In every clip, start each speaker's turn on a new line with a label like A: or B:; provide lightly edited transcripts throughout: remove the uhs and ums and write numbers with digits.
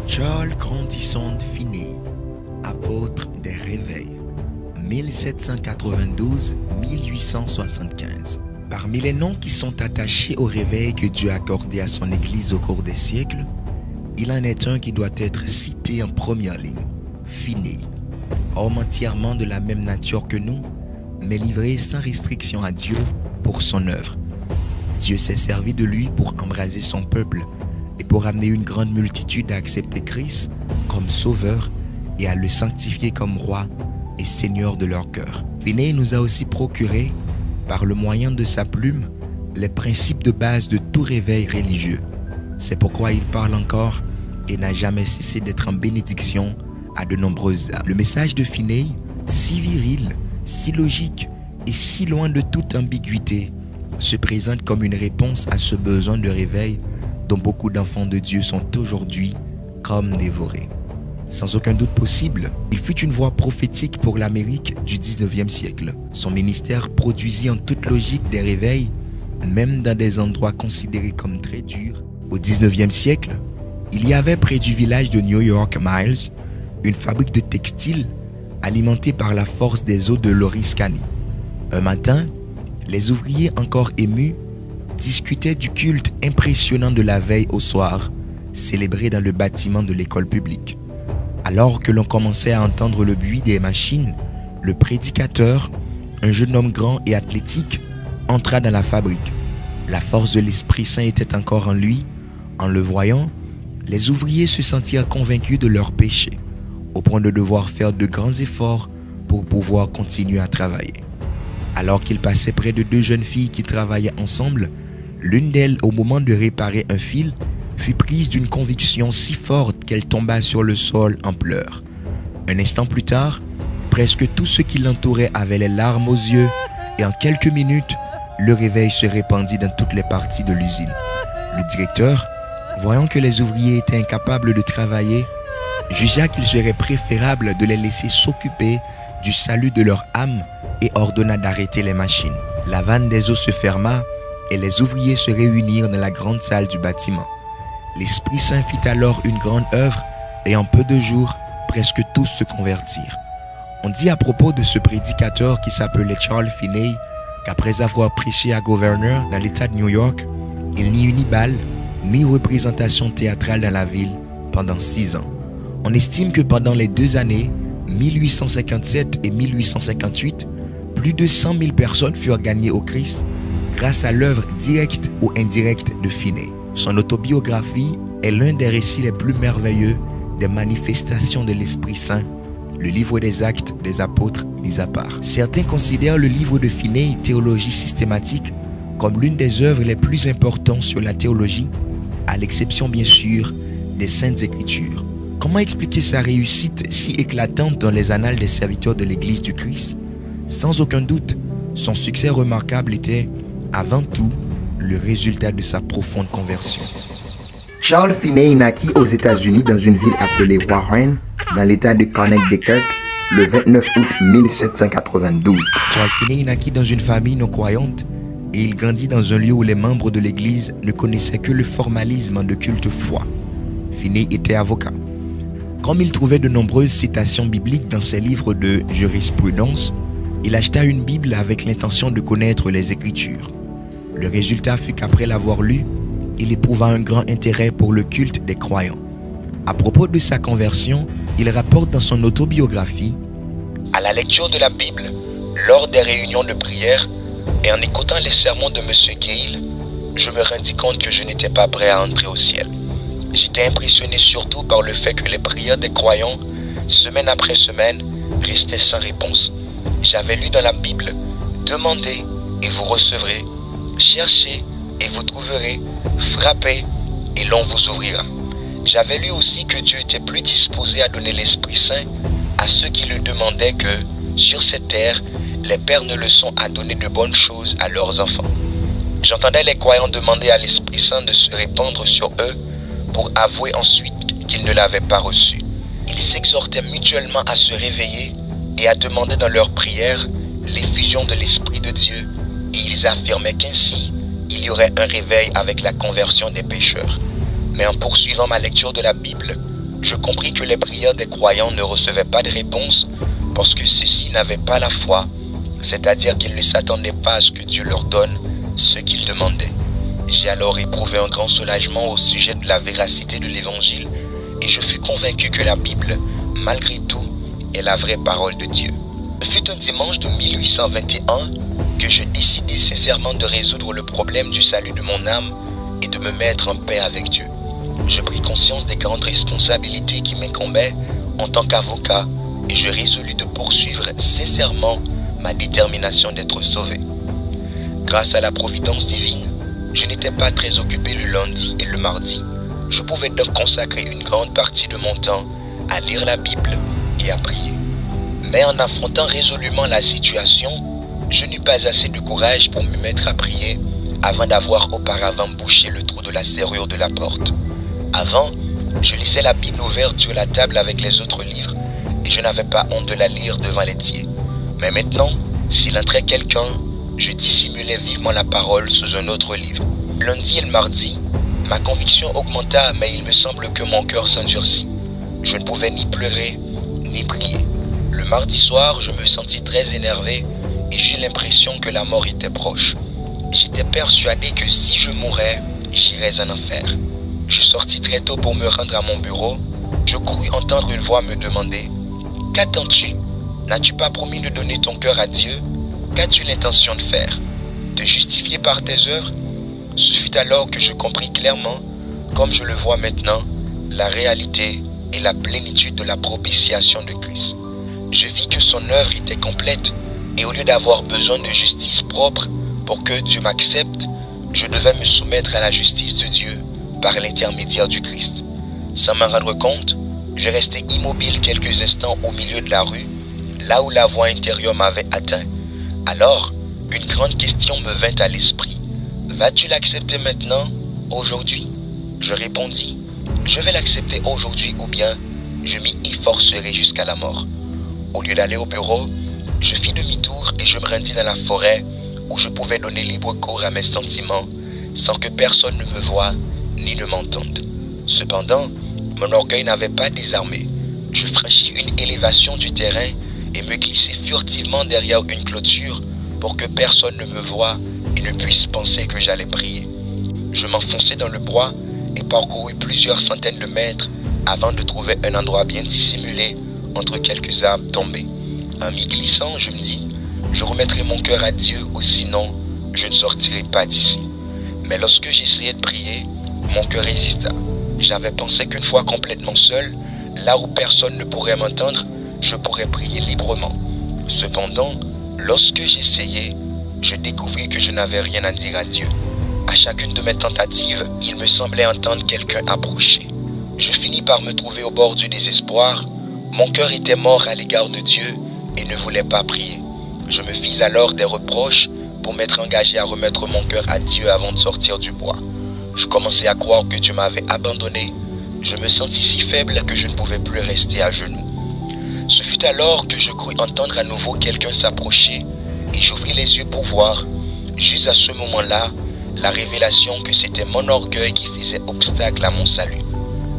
A: Charles Grandison Finney, apôtre des réveils, 1792-1875. Parmi les noms qui sont attachés au réveil que Dieu a accordé à son Église au cours des siècles, il en est un qui doit être cité en première ligne, Finney. Homme entièrement de la même nature que nous, mais livré sans restriction à Dieu pour son œuvre. Dieu s'est servi de lui pour embraser son peuple et pour amener une grande multitude à accepter Christ comme sauveur et à le sanctifier comme roi et seigneur de leur cœur. Finney nous a aussi procuré, par le moyen de sa plume, les principes de base de tout réveil religieux. C'est pourquoi il parle encore et n'a jamais cessé d'être en bénédiction à de nombreuses âmes. Le message de Finney, si viril, si logique et si loin de toute ambiguïté, se présente comme une réponse à ce besoin de réveil dont beaucoup d'enfants de Dieu sont aujourd'hui comme dévorés. Sans aucun doute possible, il fut une voix prophétique pour l'Amérique du 19e siècle. Son ministère produisit en toute logique des réveils, même dans des endroits considérés comme très durs. Au 19e siècle, il y avait près du village de New York Mills une fabrique de textiles alimentée par la force des eaux de l'Oriskany. Un matin, les ouvriers encore émus discutaient du culte impressionnant de la veille au soir, célébré dans le bâtiment de l'école publique. Alors que l'on commençait à entendre le bruit des machines, le prédicateur, un jeune homme grand et athlétique, entra dans la fabrique. La force de l'Esprit Saint était encore en lui. En le voyant, les ouvriers se sentirent convaincus de leur péché, au point de devoir faire de grands efforts pour pouvoir continuer à travailler. Alors qu'il passait près de deux jeunes filles qui travaillaient ensemble, l'une d'elles, au moment de réparer un fil, fut prise d'une conviction si forte qu'elle tomba sur le sol en pleurs. Un instant plus tard, presque tous ceux qui l'entouraient avaient les larmes aux yeux et en quelques minutes, le réveil se répandit dans toutes les parties de l'usine. Le directeur, voyant que les ouvriers étaient incapables de travailler, jugea qu'il serait préférable de les laisser s'occuper du salut de leur âme et ordonna d'arrêter les machines. La vanne des eaux se ferma et les ouvriers se réunirent dans la grande salle du bâtiment. L'Esprit Saint fit alors une grande œuvre et en peu de jours, presque tous se convertirent. On dit à propos de ce prédicateur qui s'appelait Charles Finney qu'après avoir prêché à Governor dans l'État de New York, il n'y eut ni bal ni représentation théâtrale dans la ville pendant 6 ans. On estime que pendant les 2 années, 1857 et 1858, plus de 100 000 personnes furent gagnées au Christ grâce à l'œuvre directe ou indirecte de Finney. Son autobiographie est l'un des récits les plus merveilleux des manifestations de l'Esprit Saint, le livre des Actes des Apôtres mis à part. Certains considèrent le livre de Finney, Théologie systématique, comme l'une des œuvres les plus importantes sur la théologie, à l'exception bien sûr des Saintes Écritures. Comment expliquer sa réussite si éclatante dans les annales des serviteurs de l'Église du Christ? Sans aucun doute, son succès remarquable était, avant tout, le résultat de sa profonde conversion. Charles Finney naquit aux États-Unis dans une ville appelée Warren, dans l'État de Connecticut, le 29 août 1792. Charles Finney naquit dans une famille non croyante et il grandit dans un lieu où les membres de l'Église ne connaissaient que le formalisme de culte foi. Finney était avocat. Comme il trouvait de nombreuses citations bibliques dans ses livres de jurisprudence, il acheta une Bible avec l'intention de connaître les Écritures. Le résultat fut qu'après l'avoir lu, il éprouva un grand intérêt pour le culte des croyants. À propos de sa conversion, il rapporte dans son autobiographie: « À la lecture de la Bible, lors des réunions de prière et en écoutant les sermons de M. Gale, je me rendis compte que je n'étais pas prêt à entrer au ciel. J'étais impressionné surtout par le fait que les prières des croyants, semaine après semaine, restaient sans réponse. J'avais lu dans la Bible: « Demandez et vous recevrez, cherchez et vous trouverez, frappez et l'on vous ouvrira. » J'avais lu aussi que Dieu était plus disposé à donner l'Esprit Saint à ceux qui le demandaient que, sur cette terre, les pères ne le sont à donner de bonnes choses à leurs enfants. J'entendais les croyants demander à l'Esprit Saint de se répandre sur eux pour avouer ensuite qu'ils ne l'avaient pas reçu. Ils s'exhortaient mutuellement à se réveiller et à demander dans leurs prières l'effusion de l'Esprit de Dieu, et ils affirmaient qu'ainsi, il y aurait un réveil avec la conversion des pécheurs. Mais en poursuivant ma lecture de la Bible, Je compris que les prières des croyants ne recevaient pas de réponse parce que ceux-ci n'avaient pas la foi, c'est-à-dire qu'ils ne s'attendaient pas à ce que Dieu leur donne ce qu'ils demandaient. J'ai alors éprouvé un grand soulagement au sujet de la véracité de l'Évangile et je fus convaincu que la Bible, malgré tout, est la vraie parole de Dieu. Ce fut un dimanche de 1821 que je décidai sincèrement de résoudre le problème du salut de mon âme et de me mettre en paix avec Dieu. Je pris conscience des grandes responsabilités qui m'incombaient en tant qu'avocat et je résolus de poursuivre sincèrement ma détermination d'être sauvé. Grâce à la providence divine, je n'étais pas très occupé le lundi et le mardi. Je pouvais donc consacrer une grande partie de mon temps à lire la Bible et à prier. Mais en affrontant résolument la situation, je n'eus pas assez de courage pour me mettre à prier avant d'avoir auparavant bouché le trou de la serrure de la porte. Avant, je laissais la Bible ouverte sur la table avec les autres livres et je n'avais pas honte de la lire devant les tiers. Mais maintenant, s'il entrait quelqu'un, je dissimulais vivement la parole sous un autre livre. Lundi et le mardi, ma conviction augmenta, mais il me semble que mon cœur s'endurcit. Je ne pouvais ni pleurer, ni prier. Le mardi soir, je me sentis très énervé et j'eus l'impression que la mort était proche. J'étais persuadé que si je mourais, j'irais en enfer. Je sortis très tôt pour me rendre à mon bureau. Je crus entendre une voix me demander « Qu'attends-tu? N'as-tu pas promis de donner ton cœur à Dieu? Qu'as-tu l'intention de faire? Te justifier par tes œuvres ?» Ce fut alors que je compris clairement, comme je le vois maintenant, la réalité et la plénitude de la propitiation de Christ. Je vis que son œuvre était complète et au lieu d'avoir besoin de justice propre pour que Dieu m'accepte, je devais me soumettre à la justice de Dieu par l'intermédiaire du Christ. Sans m'en rendre compte, je restais immobile quelques instants au milieu de la rue, là où la voix intérieure m'avait atteint. Alors, une grande question me vint à l'esprit. Vas-tu l'accepter maintenant, aujourd'hui? Je répondis, je vais l'accepter aujourd'hui ou bien je m'y efforcerai jusqu'à la mort. Au lieu d'aller au bureau, je fis demi-tour et je me rendis dans la forêt où je pouvais donner libre cours à mes sentiments sans que personne ne me voie ni ne m'entende. Cependant, mon orgueil n'avait pas désarmé. Je franchis une élévation du terrain et me glissai furtivement derrière une clôture pour que personne ne me voie et ne puisse penser que j'allais prier. Je m'enfonçai dans le bois et parcourus plusieurs centaines de mètres avant de trouver un endroit bien dissimulé entre quelques arbres tombés. En m'y glissant, je me dis, je remettrai mon cœur à Dieu ou sinon, je ne sortirai pas d'ici. Mais lorsque j'essayais de prier, mon cœur résista. J'avais pensé qu'une fois complètement seul, là où personne ne pourrait m'entendre, je pourrais prier librement. Cependant, lorsque j'essayais, je découvris que je n'avais rien à dire à Dieu. À chacune de mes tentatives, il me semblait entendre quelqu'un approcher. Je finis par me trouver au bord du désespoir. Mon cœur était mort à l'égard de Dieu et ne voulait pas prier. Je me fis alors des reproches pour m'être engagé à remettre mon cœur à Dieu avant de sortir du bois. Je commençais à croire que Dieu m'avait abandonné. Je me sentis si faible que je ne pouvais plus rester à genoux. Ce fut alors que je crus entendre à nouveau quelqu'un s'approcher et j'ouvris les yeux pour voir, juste à ce moment-là, la révélation que c'était mon orgueil qui faisait obstacle à mon salut.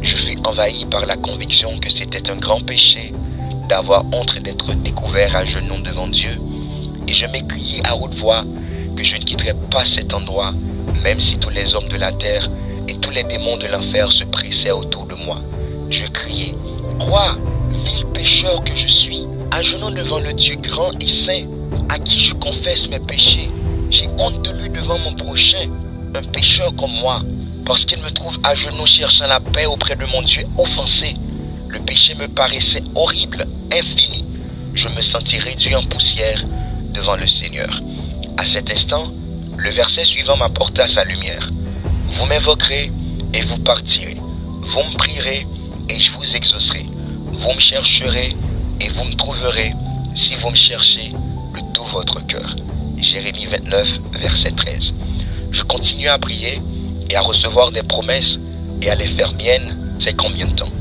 A: Je fus envahi par la conviction que c'était un grand péché d'avoir honte d'être découvert à genoux devant Dieu et je m'écriai à haute voix que je ne quitterais pas cet endroit même si tous les hommes de la terre et tous les démons de l'enfer se pressaient autour de moi. Je criai, « Crois, vil pécheur que je suis, à genoux devant le Dieu grand et saint, à qui je confesse mes péchés. J'ai honte de lui devant mon prochain, un pécheur comme moi, parce qu'il me trouve à genoux cherchant la paix auprès de mon Dieu offensé. Le péché me paraissait horrible, infini. Je me sentis réduit en poussière devant le Seigneur. À cet instant, le verset suivant m'apporta sa lumière. Vous m'invoquerez et vous partirez. Vous me prierez et je vous exaucerai. Vous me chercherez et vous me trouverez si vous me cherchez de tout votre cœur. Jérémie 29, verset 13. Je continue à prier et à recevoir des promesses et à les faire miennes, c'est combien de temps.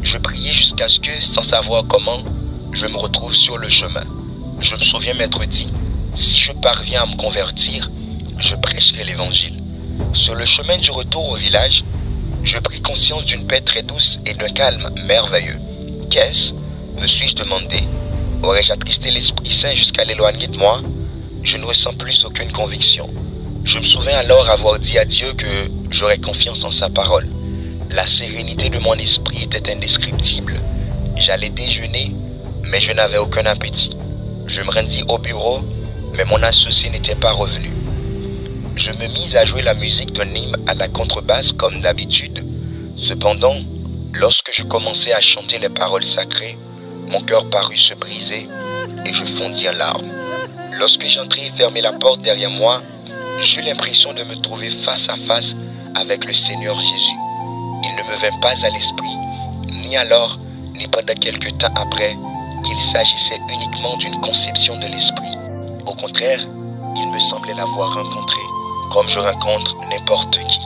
A: Je priais jusqu'à ce que, sans savoir comment, je me retrouve sur le chemin. Je me souviens m'être dit, si je parviens à me convertir, je prêcherai l'évangile. Sur le chemin du retour au village, Je pris conscience d'une paix très douce et d'un calme merveilleux. Qu'est-ce? Me suis-je demandé. Aurais-je attristé l'Esprit Saint jusqu'à l'éloigner de moi? Je ne ressens plus aucune conviction. Je me souviens alors avoir dit à Dieu que j'aurais confiance en sa parole. La sérénité de mon esprit était indescriptible. J'allais déjeuner, mais je n'avais aucun appétit. Je me rendis au bureau, mais mon associé n'était pas revenu. Je me mis à jouer la musique d'un hymne à la contrebasse comme d'habitude. Cependant, lorsque je commençais à chanter les paroles sacrées, mon cœur parut se briser et je fondis en larmes. Lorsque j'entrai et fermai la porte derrière moi, j'eus l'impression de me trouver face à face avec le Seigneur Jésus. Il ne me vint pas à l'esprit, ni alors, ni pendant quelque temps après, qu'il s'agissait uniquement d'une conception de l'esprit. Au contraire, il me semblait l'avoir rencontré, comme je rencontre n'importe qui.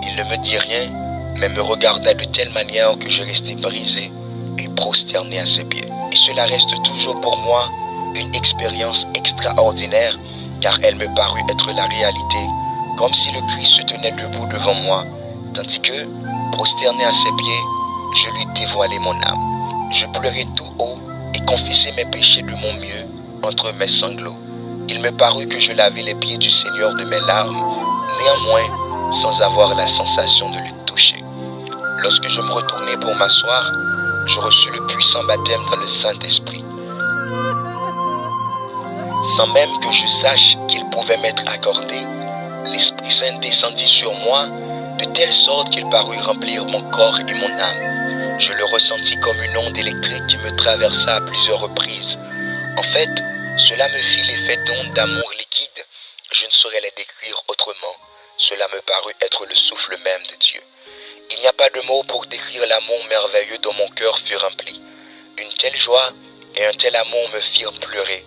A: Il ne me dit rien, mais me regarda de telle manière que je restai brisé et prosterné à ses pieds. Et cela reste toujours pour moi une expérience extraordinaire, car elle me parut être la réalité, comme si le Christ se tenait debout devant moi, tandis que, prosterné à ses pieds, je lui dévoilais mon âme. Je pleurais tout haut et confessais mes péchés de mon mieux entre mes sanglots. Il me parut que je lavais les pieds du Seigneur de mes larmes, néanmoins sans avoir la sensation de le toucher. Lorsque je me retournai pour m'asseoir, je reçus le puissant baptême dans le Saint-Esprit. Sans même que je sache qu'il pouvait m'être accordé, l'Esprit Saint descendit sur moi de telle sorte qu'il parut remplir mon corps et mon âme. Je le ressentis comme une onde électrique qui me traversa à plusieurs reprises. En fait, cela me fit l'effet d'ondes d'amour liquide. Je ne saurais les décrire autrement. Cela me parut être le souffle même de Dieu. Il n'y a pas de mots pour décrire l'amour merveilleux dont mon cœur fut rempli. Une telle joie et un tel amour me firent pleurer.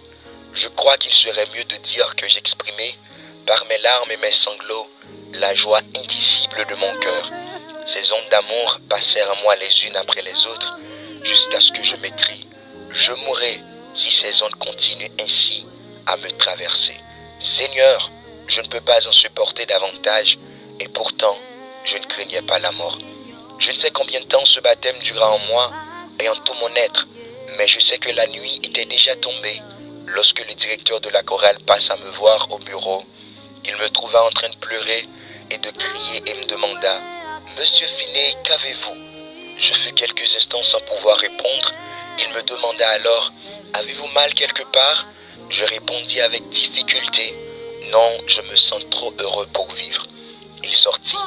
A: Je crois qu'il serait mieux de dire que j'exprimais, par mes larmes et mes sanglots, la joie indicible de mon cœur. Ces ondes d'amour passèrent à moi les unes après les autres, jusqu'à ce que je m'écrie « Je mourrai si ces ondes continuent ainsi à me traverser. Seigneur, je ne peux pas en supporter davantage, et pourtant, je ne craignais pas la mort. Je ne sais combien de temps ce baptême dura en moi et en tout mon être, mais je sais que la nuit était déjà tombée. Lorsque le directeur de la chorale passa me voir au bureau, il me trouva en train de pleurer et de crier et me demanda « Monsieur Finet, qu'avez-vous » Je fus quelques instants sans pouvoir répondre. Il me demanda alors « Avez-vous mal quelque part ?» Je répondis avec difficulté « Non, je me sens trop heureux pour vivre. » Il sortit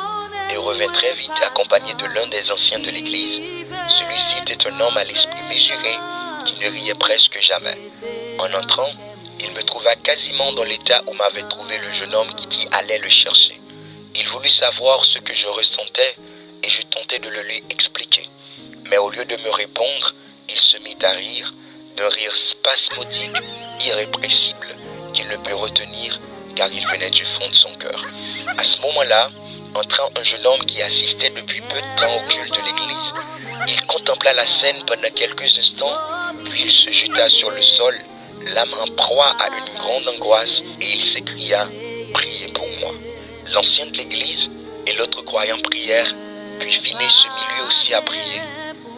A: et revint très vite accompagné de l'un des anciens de l'église. Celui-ci était un homme à l'esprit mesuré qui ne riait presque jamais. En entrant, il me trouva quasiment dans l'état où m'avait trouvé le jeune homme qui allait le chercher. Il voulut savoir ce que je ressentais et je tentai de le lui expliquer. Mais au lieu de me répondre, il se mit à rire, d'un rire spasmodique, irrépressible, qu'il ne put retenir car il venait du fond de son cœur. À ce moment-là, entrant un jeune homme qui assistait depuis peu de temps au culte de l'église. Il contempla la scène pendant quelques instants, puis il se jeta sur le sol, l'âme en proie à une grande angoisse, et il s'écria « Priez pour moi ». L'ancien de l'église et l'autre croyant prièrent, puis Finet se mit lui aussi à prier.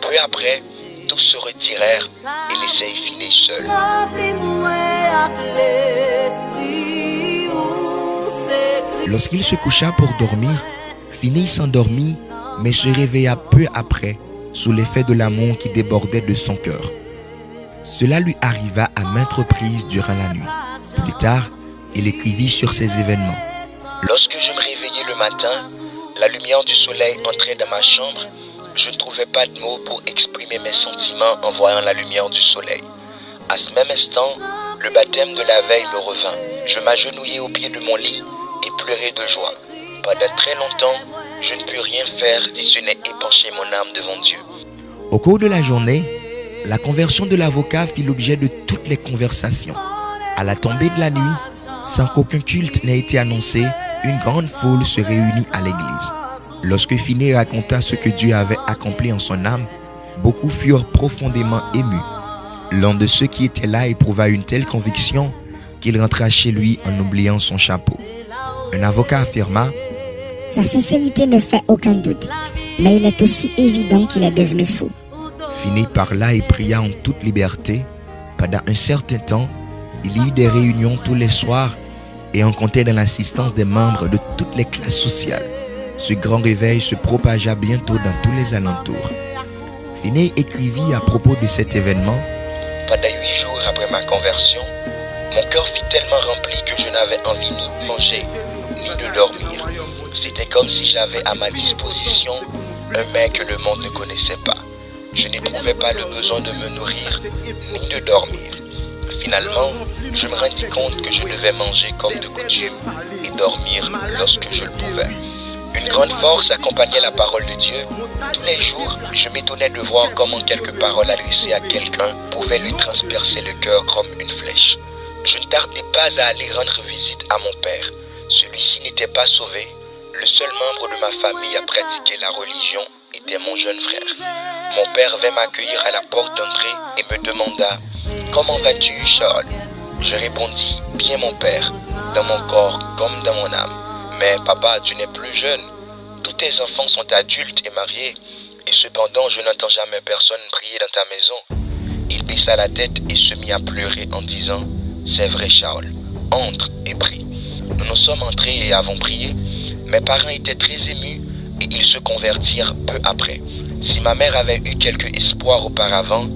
A: Peu après, tous se retirèrent et laissèrent Finet seul.
B: Lorsqu'il se coucha pour dormir, Finet s'endormit, mais se réveilla peu après, sous l'effet de l'amour qui débordait de son cœur. Cela lui arriva à maintes reprises durant la nuit. Plus tard, il écrivit sur ces événements.
A: Lorsque je me réveillai le matin, la lumière du soleil entrait dans ma chambre. Je ne trouvais pas de mots pour exprimer mes sentiments en voyant la lumière du soleil. À ce même instant, le baptême de la veille me revint. Je m'agenouillai au pied de mon lit et pleurai de joie. Pendant très longtemps, je ne pus rien faire si ce n'est épancher mon âme devant Dieu.
B: Au cours de la journée, la conversion de l'avocat fit l'objet de toutes les conversations. À la tombée de la nuit, sans qu'aucun culte n'ait été annoncé, une grande foule se réunit à l'église. Lorsque Finet raconta ce que Dieu avait accompli en son âme, beaucoup furent profondément émus. L'un de ceux qui étaient là éprouva une telle conviction qu'il rentra chez lui en oubliant son chapeau. Un avocat affirma «
C: Sa sincérité ne fait aucun doute, mais il est aussi évident qu'il est devenu fou.
B: Finney parla et pria en toute liberté. Pendant un certain temps, il y eut des réunions tous les soirs et on comptait dans l'assistance des membres de toutes les classes sociales. Ce grand réveil se propagea bientôt dans tous les alentours. Finney écrivit à propos de cet événement. Pendant 8 jours après ma conversion, mon cœur fut tellement rempli que je n'avais envie ni de manger, ni de dormir. C'était comme si j'avais à ma disposition un mec que le monde ne connaissait pas. Je n'éprouvais pas le besoin de me nourrir, ni de dormir. Finalement, je me rendis compte que je devais manger comme de coutume et dormir lorsque je le pouvais. Une grande force accompagnait la parole de Dieu. Tous les jours, je m'étonnais de voir comment quelques paroles adressées à quelqu'un pouvaient lui transpercer le cœur comme une flèche. Je ne tardais pas à aller rendre visite à mon père. Celui-ci n'était pas sauvé. Le seul membre de ma famille à pratiquer la religion était mon jeune frère. Mon père vint m'accueillir à la porte d'entrée et me demanda « Comment vas-tu, Charles ?» Je répondis « Bien, mon père, dans mon corps comme dans mon âme. Mais papa, tu n'es plus jeune. Tous tes enfants sont adultes et mariés. Et cependant, je n'entends jamais personne prier dans ta maison. » Il baissa la tête et se mit à pleurer en disant « C'est vrai, Charles, entre et prie. » Nous sommes entrés et avons prié. Mes parents étaient très émus et ils se convertirent peu après. Si ma mère avait eu quelque espoir auparavant,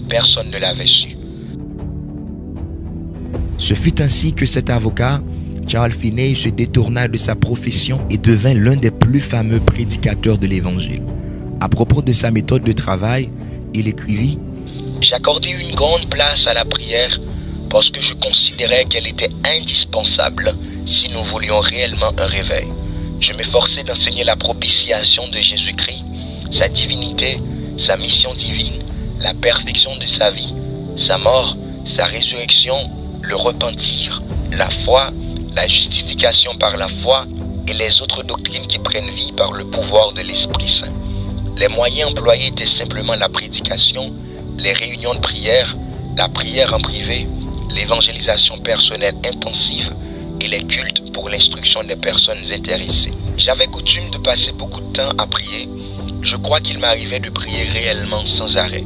B: personne ne l'avait su. Ce fut ainsi que cet avocat, Charles Finney, se détourna de sa profession et devint l'un des plus fameux prédicateurs de l'Évangile. À propos de sa méthode de travail, il écrivit « J'accordais une grande place à la prière parce que je considérais qu'elle était indispensable si nous voulions réellement un réveil. Je m'efforçais d'enseigner la propitiation de Jésus-Christ, sa divinité, sa mission divine, la perfection de sa vie, sa mort, sa résurrection, le repentir, la foi, la justification par la foi et les autres doctrines qui prennent vie par le pouvoir de l'Esprit Saint. Les moyens employés étaient simplement la prédication, les réunions de prière, la prière en privé, l'évangélisation personnelle intensive et les cultes pour l'instruction des personnes intéressées. J'avais coutume de passer beaucoup de temps à prier. Je crois qu'il m'arrivait de prier réellement sans arrêt.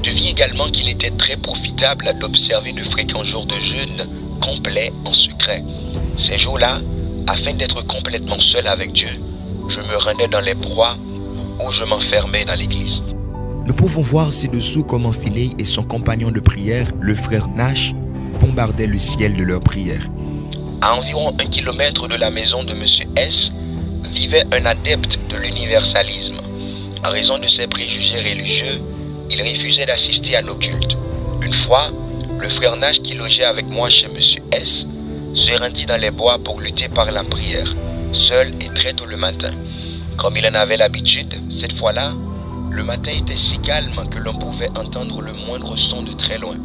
B: Je vis également qu'il était très profitable d'observer de fréquents jours de jeûne complets en secret. Ces jours-là, afin d'être complètement seul avec Dieu, je me rendais dans les bois ou je m'enfermais dans l'église. Nous pouvons voir ci-dessous comment Finney et son compagnon de prière, le frère Nash, bombardaient le ciel de leurs prières. À environ 1 kilomètre de la maison de M. S, vivait un adepte de l'universalisme. En raison de ses préjugés religieux, il refusait d'assister à nos cultes. Une fois, le frère Nash qui logeait avec moi chez M. S se rendit dans les bois pour lutter par la prière, seul et très tôt le matin. Comme il en avait l'habitude, cette fois-là, le matin était si calme que l'on pouvait entendre le moindre son de très loin.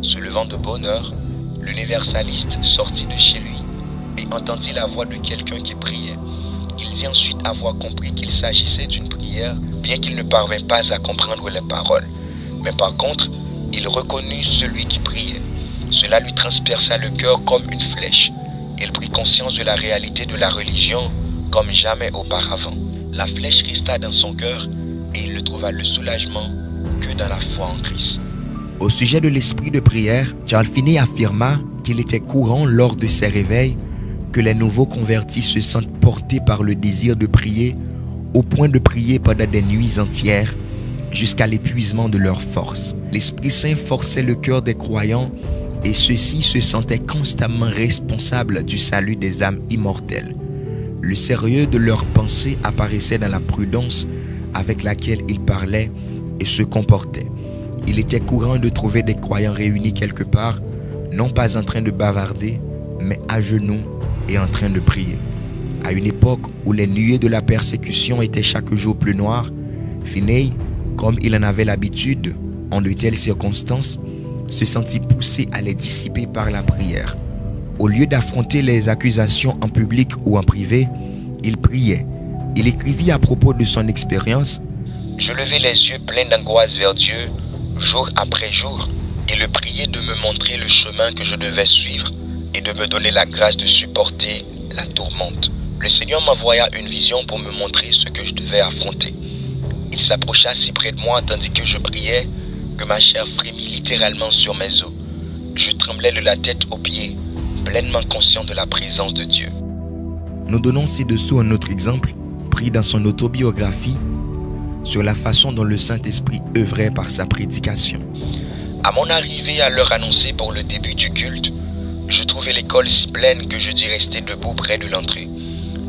B: Se levant de bonne heure, l'universaliste sortit de chez lui et entendit la voix de quelqu'un qui priait. Il dit ensuite avoir compris qu'il s'agissait d'une prière, bien qu'il ne parvint pas à comprendre les paroles. Mais par contre, il reconnut celui qui priait. Cela lui transperça le cœur comme une flèche. Il prit conscience de la réalité de la religion comme jamais auparavant. La flèche resta dans son cœur et il ne trouva le soulagement que dans la foi en Christ. Au sujet de l'esprit de prière, Charles Finney affirma qu'il était courant lors de ses réveils que les nouveaux convertis se sentent portés par le désir de prier au point de prier pendant des nuits entières jusqu'à l'épuisement de leurs forces. L'Esprit Saint forçait le cœur des croyants et ceux-ci se sentaient constamment responsables du salut des âmes immortelles. Le sérieux de leurs pensées apparaissait dans la prudence avec laquelle ils parlaient et se comportaient. Il était courant de trouver des croyants réunis quelque part, non pas en train de bavarder, mais à genoux et en train de prier. À une époque où les nuées de la persécution étaient chaque jour plus noires, Finney, comme il en avait l'habitude en de telles circonstances, se sentit poussé à les dissiper par la prière. Au lieu d'affronter les accusations en public ou en privé, il priait. Il écrivit à propos de son expérience « Je levais les yeux pleins d'angoisse vers Dieu, jour après jour, et le priais de me montrer le chemin que je devais suivre et de me donner la grâce de supporter la tourmente.
A: Le Seigneur m'envoya une vision pour me montrer ce que je devais affronter. Il s'approcha si près de moi tandis que je priais que ma chair frémit littéralement sur mes os. Je tremblais de la tête aux pieds, pleinement conscient de la présence de Dieu.
B: Nous donnons ci-dessous un autre exemple, pris dans son autobiographie, sur la façon dont le Saint-Esprit œuvrait par sa prédication.
A: À mon arrivée à l'heure annoncée pour le début du culte, je trouvais l'école si pleine que je dus rester debout près de l'entrée.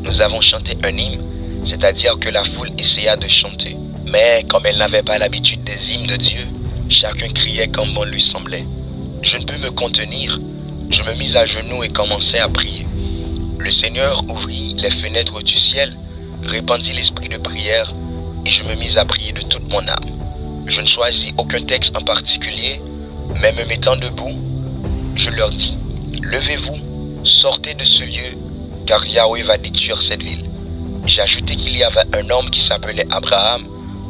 A: Nous avons chanté un hymne, c'est-à-dire que la foule essaya de chanter. Mais comme elle n'avait pas l'habitude des hymnes de Dieu, chacun criait comme bon lui semblait. Je ne pus me contenir, je me mis à genoux et commençai à prier. Le Seigneur ouvrit les fenêtres du ciel, répandit l'esprit de prière et je me mis à prier de toute mon âme. Je ne choisis aucun texte en particulier, mais me mettant debout, je leur dis, levez-vous, sortez de ce lieu, car Yahweh va détruire cette ville. J'ai ajouté qu'il y avait un homme qui s'appelait Abraham,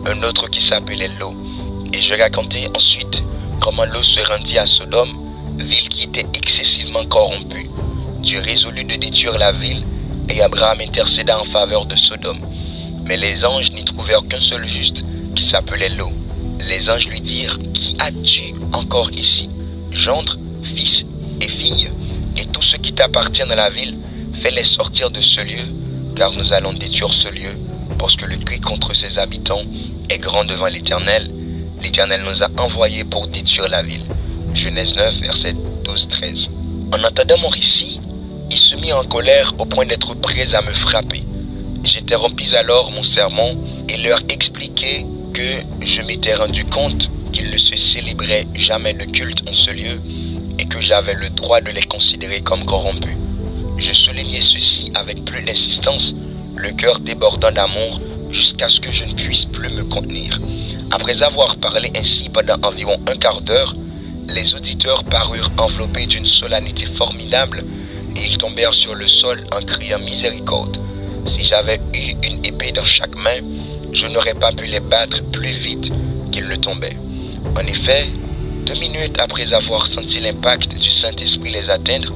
A: un autre qui s'appelait Lot. Et je racontais ensuite comment Lot se rendit à Sodome, ville qui était excessivement corrompue. Dieu résolut de détruire la ville et Abraham intercéda en faveur de Sodome. Mais les anges n'y trouvèrent qu'un seul juste qui s'appelait Lot. Les anges lui dirent, qui as-tu encore ici? Gendre, fils et fille, et tout ce qui t'appartient dans la ville, fais-les sortir de ce lieu, car nous allons détruire ce lieu, parce que le cri contre ses habitants est grand devant l'Éternel. L'Éternel nous a envoyés pour détruire la ville. Genèse 9, versets 12-13. En entendant mon récit, il se mit en colère au point d'être prêt à me frapper. J'interrompis alors mon sermon et leur expliquai que je m'étais rendu compte qu'il ne se célébrait jamais de culte en ce lieu et que j'avais le droit de les considérer comme corrompus. Je soulignais ceci avec plus d'insistance, le cœur débordant d'amour jusqu'à ce que je ne puisse plus me contenir. Après avoir parlé ainsi pendant environ un quart d'heure, les auditeurs parurent enveloppés d'une solennité formidable et ils tombèrent sur le sol en criant miséricorde. Si j'avais eu une épée dans chaque main, je n'aurais pas pu les battre plus vite qu'ils ne tombaient. En effet, 2 minutes après avoir senti l'impact du Saint-Esprit les atteindre,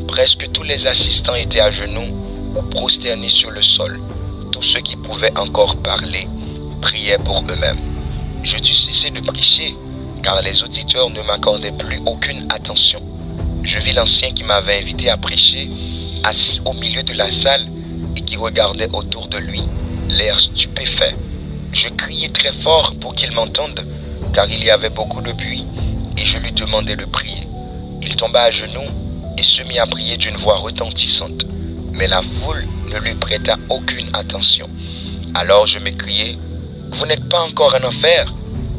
A: presque tous les assistants étaient à genoux ou prosternés sur le sol. Tous ceux qui pouvaient encore parler priaient pour eux-mêmes. Je dus cesser de prêcher, car les auditeurs ne m'accordaient plus aucune attention. Je vis l'ancien qui m'avait invité à prêcher, assis au milieu de la salle et qui regardait autour de lui, l'air stupéfait. Je criai très fort pour qu'il m'entende, car il y avait beaucoup de bruit, et je lui demandai de prier. Il tomba à genoux et se mit à prier d'une voix retentissante, mais la foule ne lui prêta aucune attention. Alors je m'écriai, « Vous n'êtes pas encore en enfer,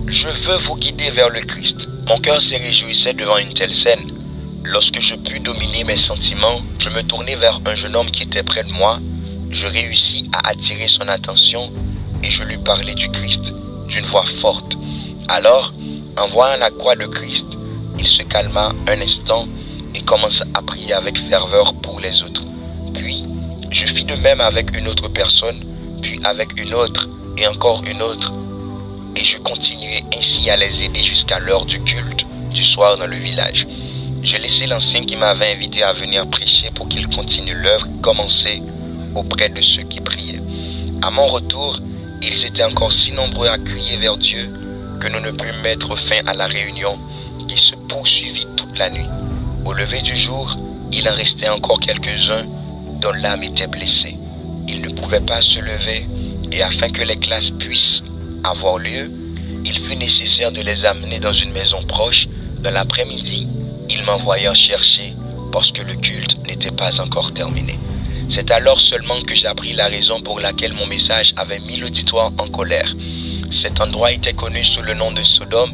A: je veux vous guider vers le Christ. » Mon cœur se réjouissait devant une telle scène. Lorsque je pus dominer mes sentiments, je me tournai vers un jeune homme qui était près de moi. Je réussis à attirer son attention et je lui parlais du Christ d'une voix forte. Alors, en voyant la croix de Christ, il se calma un instant et commença à prier avec ferveur pour les autres. Puis, je fis de même avec une autre personne, puis avec une autre et encore une autre. Et je continuai ainsi à les aider jusqu'à l'heure du culte du soir dans le village. J'ai laissé l'ancien qui m'avait invité à venir prêcher pour qu'il continue l'œuvre commencée auprès de ceux qui priaient. À mon retour, ils étaient encore si nombreux à crier vers Dieu que nous ne pûmes mettre fin à la réunion qui se poursuivit toute la nuit. Au lever du jour, il en restait encore quelques-uns dont l'âme était blessée. Ils ne pouvaient pas se lever et afin que les classes puissent avoir lieu, il fut nécessaire de les amener dans une maison proche. Dans l'après-midi, ils m'envoyèrent chercher parce que le culte n'était pas encore terminé. C'est alors seulement que j'appris la raison pour laquelle mon message avait mis l'auditoire en colère. Cet endroit était connu sous le nom de Sodome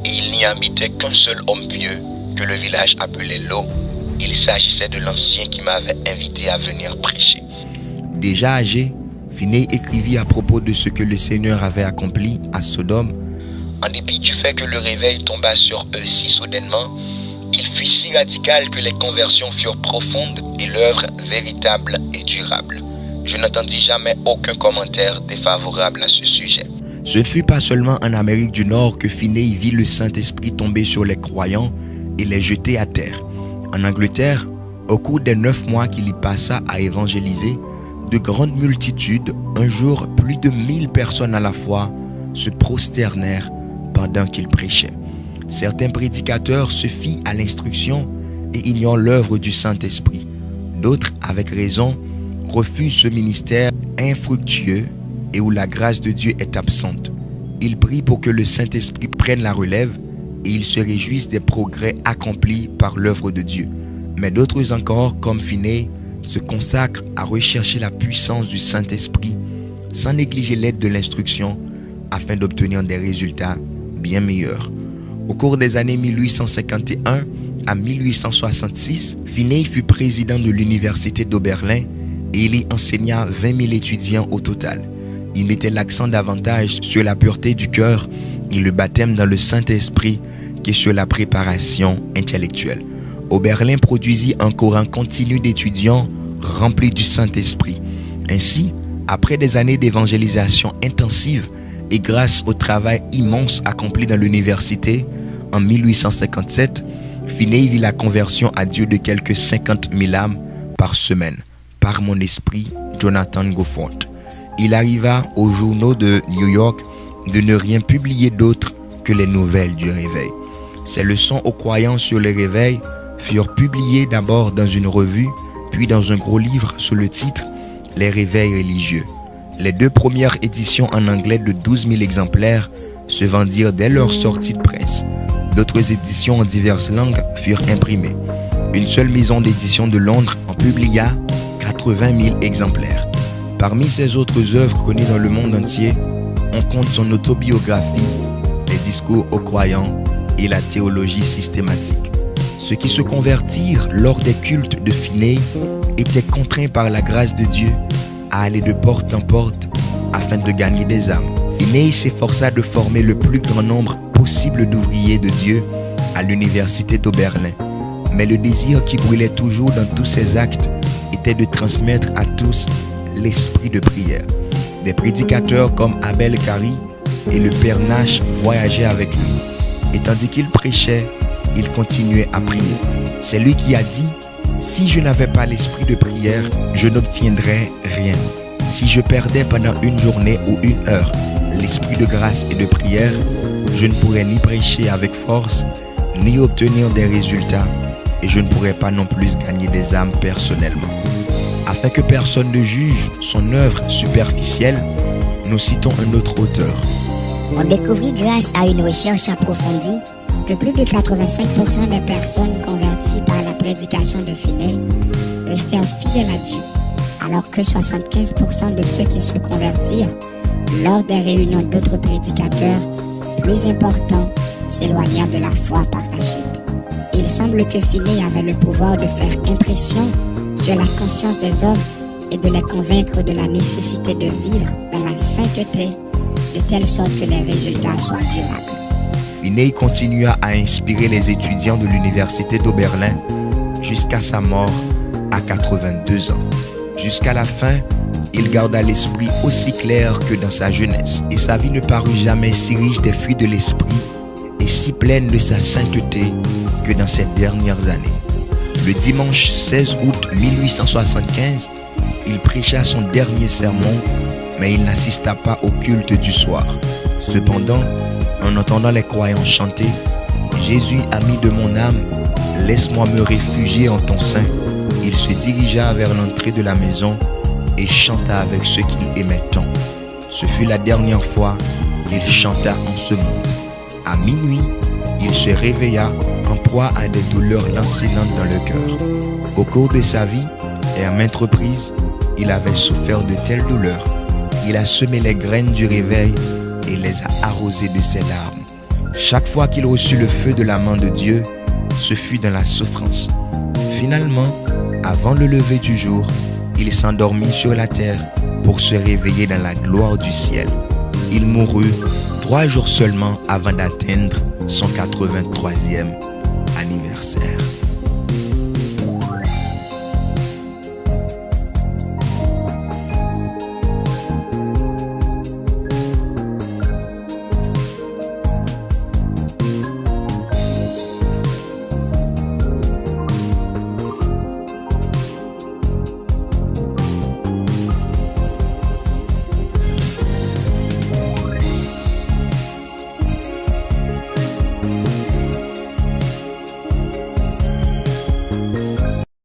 A: et il n'y habitait qu'un seul homme pieux que le village appelait Lot. Il s'agissait de l'ancien qui m'avait invité à venir prêcher.
B: Déjà âgé, Finney écrivit à propos de ce que le Seigneur avait accompli à Sodome.
A: En dépit du fait que le réveil tomba sur eux si soudainement, il fut si radical que les conversions furent profondes et l'œuvre véritable et durable. Je n'entendis jamais aucun commentaire défavorable à ce sujet.
B: Ce ne fut pas seulement en Amérique du Nord que Finney vit le Saint-Esprit tomber sur les croyants et les jeter à terre. En Angleterre, au cours des 9 mois qu'il y passa à évangéliser,
A: de grandes multitudes, un jour plus de 1000 personnes à la fois, se prosternèrent pendant qu'il prêchait. Certains prédicateurs se fient à l'instruction et ignorent l'œuvre du Saint-Esprit. D'autres, avec raison, refusent ce ministère infructueux et où la grâce de Dieu est absente. Ils prient pour que le Saint-Esprit prenne la relève et ils se réjouissent des progrès accomplis par l'œuvre de Dieu. Mais d'autres encore, comme Finney, se consacrent à rechercher la puissance du Saint-Esprit sans négliger l'aide de l'instruction afin d'obtenir des résultats bien meilleurs. Au cours des années 1851 à 1866, Finney fut président de l'université d'Oberlin et il y enseigna 20 000 étudiants au total. Il mettait l'accent davantage sur la pureté du cœur et le baptême dans le Saint-Esprit que sur la préparation intellectuelle. Oberlin produisit un courant continu d'étudiants remplis du Saint-Esprit. Ainsi, après des années d'évangélisation intensive et grâce au travail immense accompli dans l'université, en 1857, Finney vit la conversion à Dieu de quelques 50 000 âmes par semaine, par mon esprit, Jonathan Gofford. Il arriva aux journaux de New York de ne rien publier d'autre que les nouvelles du réveil. Ses leçons aux croyants sur le réveil furent publiées d'abord dans une revue, puis dans un gros livre sous le titre « Les réveils religieux ». Les deux premières éditions en anglais de 12 000 exemplaires se vendirent dès leur sortie de presse. D'autres éditions en diverses langues furent imprimées. Une seule maison d'édition de Londres en publia 80 000 exemplaires. Parmi ses autres œuvres connues dans le monde entier, on compte son autobiographie, les discours aux croyants et la théologie systématique. Ceux qui se convertirent lors des cultes de Finney étaient contraints par la grâce de Dieu à aller de porte en porte afin de gagner des âmes. Finney s'efforça de former le plus grand nombre possible d'ouvriers de Dieu à l'université d'Oberlin. Mais le désir qui brûlait toujours dans tous ses actes était de transmettre à tous l'esprit de prière. Des prédicateurs comme Abel Carey et le Père Nash voyageaient avec lui. Et tandis qu'il prêchait, il continuait à prier. C'est lui qui a dit « Si je n'avais pas l'esprit de prière, je n'obtiendrais rien. Si je perdais pendant une journée ou une heure l'esprit de grâce et de prière, je ne pourrais ni prêcher avec force, ni obtenir des résultats, et je ne pourrais pas non plus gagner des âmes personnellement. » Afin que personne ne juge son œuvre superficielle, nous citons un autre auteur.
C: On découvrit grâce à une recherche approfondie que plus de 85% des personnes converties par la prédication de Finney restèrent fidèles à Dieu, alors que 75% de ceux qui se convertirent lors des réunions d'autres prédicateurs plus importants s'éloignèrent de la foi par la suite. Il semble que Finney avait le pouvoir de faire impression sur la conscience des hommes et de les convaincre de la nécessité de vivre dans la sainteté de telle sorte que les résultats soient durables.
A: Finney continua à inspirer les étudiants de l'université d'Oberlin jusqu'à sa mort à 82 ans. Jusqu'à la fin, il garda l'esprit aussi clair que dans sa jeunesse et sa vie ne parut jamais si riche des fruits de l'esprit et si pleine de sa sainteté que dans ces dernières années. Le dimanche 16 août 1875, il prêcha son dernier sermon, mais il n'assista pas au culte du soir. Cependant, en entendant les croyants chanter « Jésus, ami de mon âme, laisse-moi me réfugier en ton sein », il se dirigea vers l'entrée de la maison et chanta avec ceux qu'il aimait tant. Ce fut la dernière fois qu'il chanta en ce monde. À minuit, il se réveilla en proie à des douleurs lancinantes dans le cœur. Au cours de sa vie et à maintes reprises, il avait souffert de telles douleurs. Il a semé les graines du réveil et les a arrosées de ses larmes. Chaque fois qu'il reçut le feu de la main de Dieu, ce fut dans la souffrance. Finalement, avant le lever du jour, il s'endormit sur la terre pour se réveiller dans la gloire du ciel. Il mourut 3 jours seulement avant d'atteindre son 83e anniversaire.